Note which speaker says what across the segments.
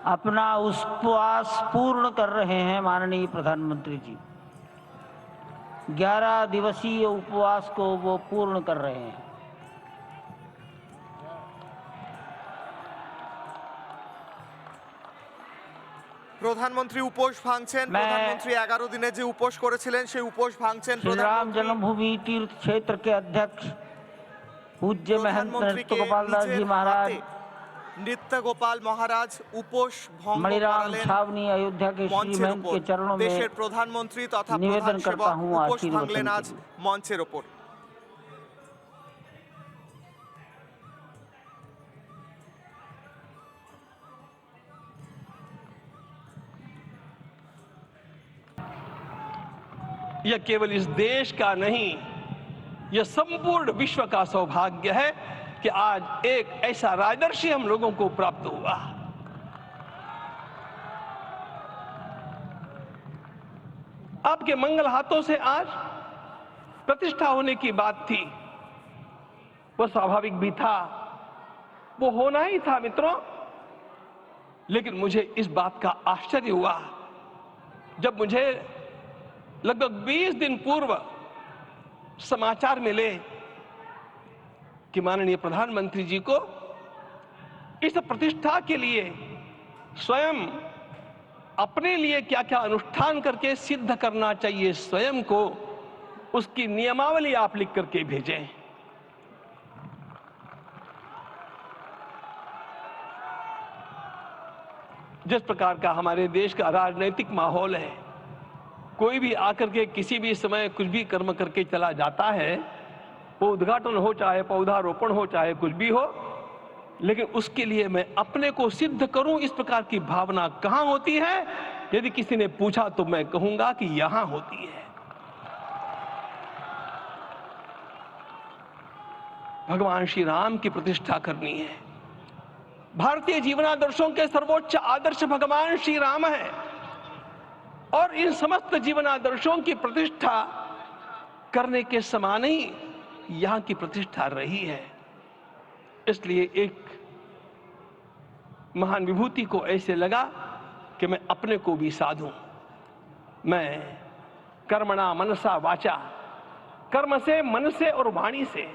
Speaker 1: अपना उपवास पूर्ण कर रहे हैं माननीय प्रधानमंत्री जी। 11 दिवसीय उपवास को वो पूर्ण कर रहे हैं।
Speaker 2: প্রধানমন্ত্রী উপোস ভাঙছেন। প্রধানমন্ত্রী 11 দিনে যে উপোস করেছিলেন সেই উপোস ভাঙছেন।
Speaker 1: श्री राम जन्मभूमि तीर्थ क्षेत्र के अध्यक्ष पूज्य महंत नृत्य गोपाल दास जी महाराज,
Speaker 2: नृत्य गोपाल महाराज उपोस भंग
Speaker 1: मणिराम
Speaker 2: करालेन।
Speaker 1: छावनी अयोध्या के श्री महंत के चरणों में
Speaker 2: देशेर प्रधानमंत्री तथा
Speaker 1: निवेदन करता हूँ
Speaker 2: उपोस
Speaker 1: आशीर्वचन
Speaker 2: भांगलेन आज
Speaker 1: के लिए।
Speaker 2: मंचेर ओपर।
Speaker 3: यह केवल इस देश का नहीं, यह संपूर्ण विश्व का सौभाग्य है कि आज एक ऐसा राजदर्शी हम लोगों को प्राप्त हुआ। आपके मंगल हाथों से आज प्रतिष्ठा होने की बात थी, वो स्वाभाविक भी था, वो होना ही था मित्रों। लेकिन मुझे इस बात का आश्चर्य हुआ जब मुझे लगभग 20 दिन पूर्व समाचार मिले कि माननीय प्रधानमंत्री जी को इस प्रतिष्ठा के लिए स्वयं अपने लिए क्या क्या अनुष्ठान करके सिद्ध करना चाहिए स्वयं को, उसकी नियमावली आप लिख करके भेजें। जिस प्रकार का हमारे देश का राजनीतिक माहौल है, कोई भी आकर के किसी भी समय कुछ भी कर्म करके चला जाता है, वो उद्घाटन हो चाहे पौधारोपण हो चाहे कुछ भी हो, लेकिन उसके लिए मैं अपने को सिद्ध करूं, इस प्रकार की भावना कहां होती है? यदि किसी ने पूछा तो मैं कहूंगा कि यहां होती है। भगवान श्री राम की प्रतिष्ठा करनी है। भारतीय जीवनादर्शों के सर्वोच्च आदर्श भगवान श्री राम है और इन समस्त जीवनादर्शों की प्रतिष्ठा करने के समान ही यहां की प्रतिष्ठा रही है। इसलिए एक महान विभूति को ऐसे लगा कि मैं अपने को भी साधूं। मैं कर्मणा मनसा वाचा, कर्म से, मन से और वाणी से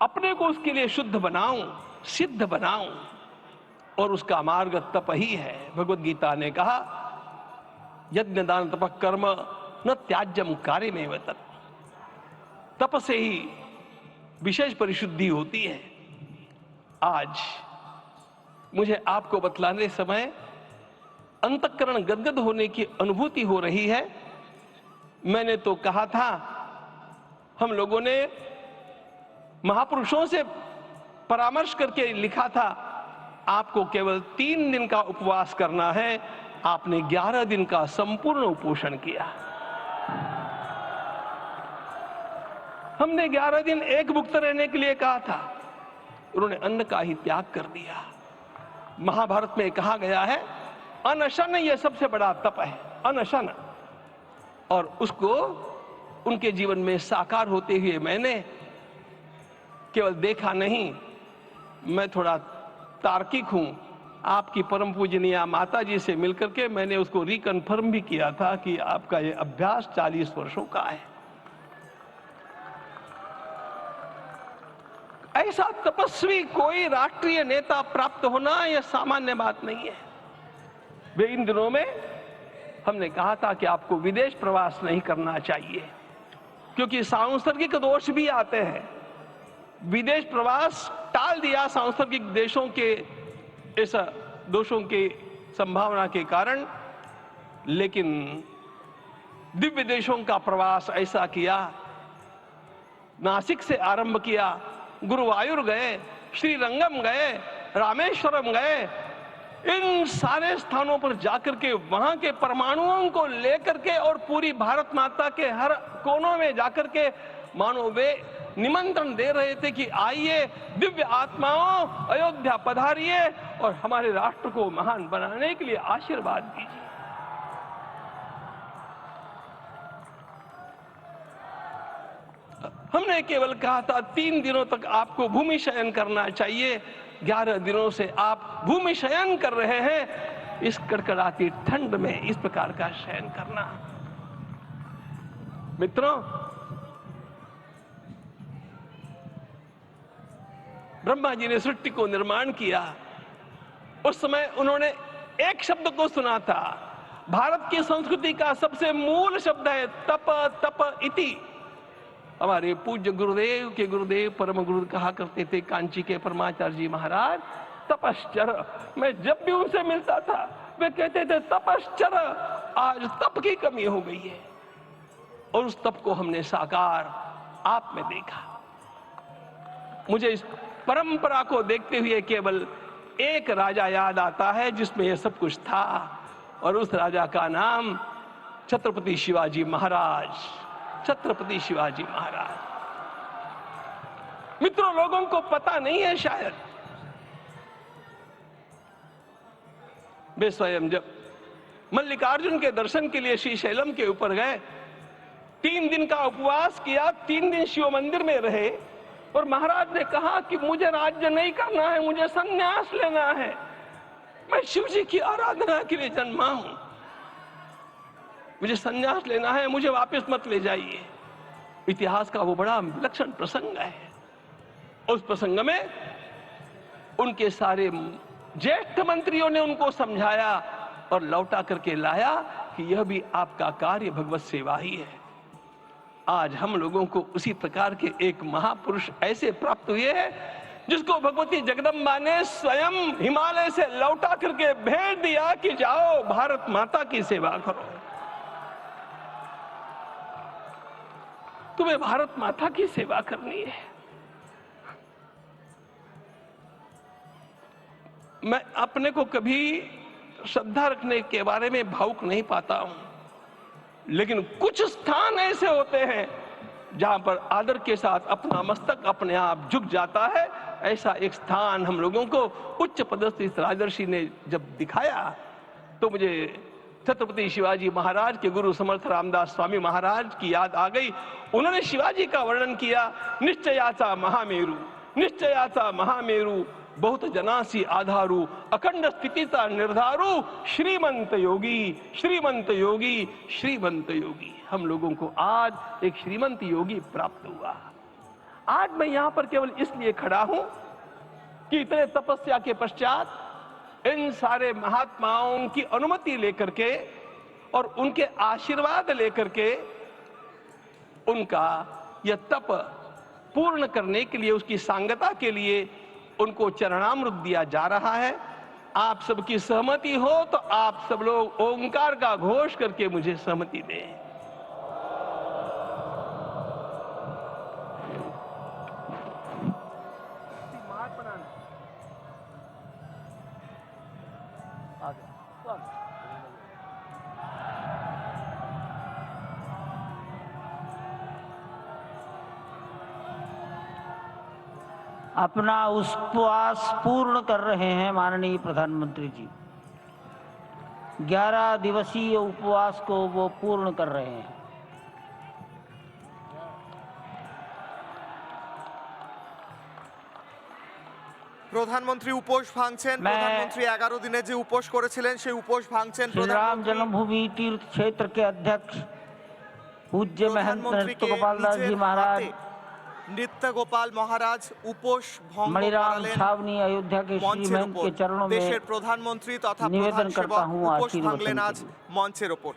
Speaker 3: अपने को उसके लिए शुद्ध बनाऊं, सिद्ध बनाऊं, और उसका मार्ग तप ही है। भगवद गीता ने कहा, यज्ञ दान तप कर्म न त्याज्यम कार्य में तत्। तप से ही विशेष परिशुद्धि होती है। आज मुझे आपको बतलाने समय अंतःकरण गदगद होने की अनुभूति हो रही है। मैंने तो कहा था, हम लोगों ने महापुरुषों से परामर्श करके लिखा था, आपको केवल 3 दिन का उपवास करना है। आपने 11 दिन का संपूर्ण उपोषण किया। हमने 11 दिन एक भुक्त रहने के लिए कहा था, उन्होंने अन्न का ही त्याग कर दिया। महाभारत में कहा गया है, अनशन यह सबसे बड़ा तप है, अनशन। और उसको उनके जीवन में साकार होते हुए मैंने केवल देखा नहीं, मैं थोड़ा तार्किक हूं। आपकी परम पूजनीय माता जी से मिलकर के मैंने उसको रिकन्फर्म भी किया था कि आपका ये अभ्यास 40 वर्षों का है। ऐसा तपस्वी कोई राष्ट्रीय नेता प्राप्त होना यह सामान्य बात नहीं है। वे इन दिनों में हमने कहा था कि आपको विदेश प्रवास नहीं करना चाहिए, क्योंकि सांसर्गिक दोष भी आते हैं। विदेश प्रवास टाल दिया सांसर्गिक देशों के इस दोषों के संभावना के कारण, लेकिन दिव्य देशों का प्रवास ऐसा किया। नासिक से आरंभ किया, गुरुवायूर गए, श्रीरंगम गए, रामेश्वरम गए। इन सारे स्थानों पर जाकर के वहां के परमाणुओं को लेकर के और पूरी भारत माता के हर कोनों में जाकर के मानो वे निमंत्रण दे रहे थे कि आइए दिव्य आत्माओं, अयोध्या पधारिए और हमारे राष्ट्र को महान बनाने के लिए आशीर्वाद दीजिए। हमने केवल कहा था 3 दिनों तक आपको भूमि शयन करना चाहिए, 11 दिनों से आप भूमि शयन कर रहे हैं। इस कड़कड़ाती ठंड में इस प्रकार का शयन करना, मित्रों, ब्रह्मा जी ने सृष्टि को निर्माण किया, उस समय उन्होंने एक शब्द को सुना था। भारत की संस्कृति का सबसे मूल शब्द है तप तप इति। हमारे पूज्य गुरुदेव के गुरुदेव परम गुरु कहा करते थे, कांची के परमाचार्य जी महाराज, तपश्चर। मैं जब भी उनसे मिलता था वे कहते थे तपश्चर। आज तप की कमी हो गई है और उस तप को हमने साकार आप में देखा। मुझे इस परंपरा को देखते हुए केवल एक राजा याद आता है जिसमें यह सब कुछ था, और उस राजा का नाम छत्रपति शिवाजी महाराज। छत्रपति शिवाजी महाराज। मित्रों, लोगों को पता नहीं है शायद, वे स्वयं जब मल्लिकार्जुन के दर्शन के लिए श्रीशैलम के ऊपर गए, 3 दिन का उपवास किया, 3 दिन शिव मंदिर में रहे, और महाराज ने कहा कि मुझे राज्य नहीं करना है, मुझे संन्यास लेना है, मैं शिव जी की आराधना के लिए जन्मा हूं, मुझे संन्यास लेना है, मुझे वापस मत ले जाइए। इतिहास का वो बड़ा विलक्षण प्रसंग है। उस प्रसंग में उनके सारे ज्येष्ठ मंत्रियों ने उनको समझाया और लौटा करके लाया कि यह भी आपका कार्य भगवत सेवा ही है। आज हम लोगों को उसी प्रकार के एक महापुरुष ऐसे प्राप्त हुए हैं जिसको भगवती जगदम्बा ने स्वयं हिमालय से लौटा करके भेज दिया कि जाओ भारत माता की सेवा करो। तुम्हें भारत माता की सेवा करनी है। मैं अपने को कभी श्रद्धा रखने के बारे में भावुक नहीं पाता हूं, लेकिन कुछ स्थान ऐसे होते हैं जहां पर आदर के साथ अपना मस्तक अपने आप झुक जाता है। ऐसा एक स्थान हम लोगों को उच्च पदस्थ इस राजर्षि ने जब दिखाया तो मुझे छत्रपति शिवाजी महाराज के गुरु समर्थ रामदास स्वामी महाराज की याद आ गई। उन्होंने शिवाजी का वर्णन किया, निश्चयाचा महामेरु, निश्चयाचा महामेरु, बहुत जनासी आधारू, अखंड स्थितिता निर्धारू, श्रीमंत योगी, श्रीमंत योगी, श्रीमंत योगी। हम लोगों को आज एक श्रीमंत योगी प्राप्त हुआ। आज मैं यहां पर केवल इसलिए खड़ा हूं कि इतने तपस्या के पश्चात इन सारे महात्माओं की अनुमति लेकर के और उनके आशीर्वाद लेकर के उनका यह तप पूर्ण करने के लिए, उसकी सांगता के लिए उनको चरणामृत दिया जा रहा है। आप सबकी सहमति हो तो आप सब लोग ओंकार का घोष करके मुझे सहमति दें।
Speaker 1: अपना उपवास पूर्ण कर रहे हैं माननीय प्रधानमंत्री जी। 11 दिवसीय उपवास को वो पूर्ण कर रहे हैं।
Speaker 2: প্রধানমন্ত্রী উপোস ভাঙছেন। প্রধানমন্ত্রী 11 দিনে যে উপোস করেছিলেন সেই উপোস ভাঙছেন।
Speaker 1: श्री राम जन्मभूमि तीर्थ क्षेत्र के अध्यक्ष पूज्य महंत नृत्य गोपाल दास जी महाराज,
Speaker 2: नित्य गोपाल महाराज উপোস ভঙ্গ
Speaker 1: मणिराम
Speaker 2: করালেন।
Speaker 1: छावनी अयोध्या के श्री महंत के चरणों में
Speaker 2: দেশের প্রধানমন্ত্রী তথা
Speaker 1: निवेदन
Speaker 2: প্রধান
Speaker 1: करता
Speaker 2: সেবক
Speaker 1: हूँ
Speaker 2: উপোস
Speaker 1: आशीर्वचन
Speaker 2: ভাঙলেন
Speaker 1: के
Speaker 2: আজ
Speaker 1: लिए।
Speaker 2: মঞ্চের ওপর।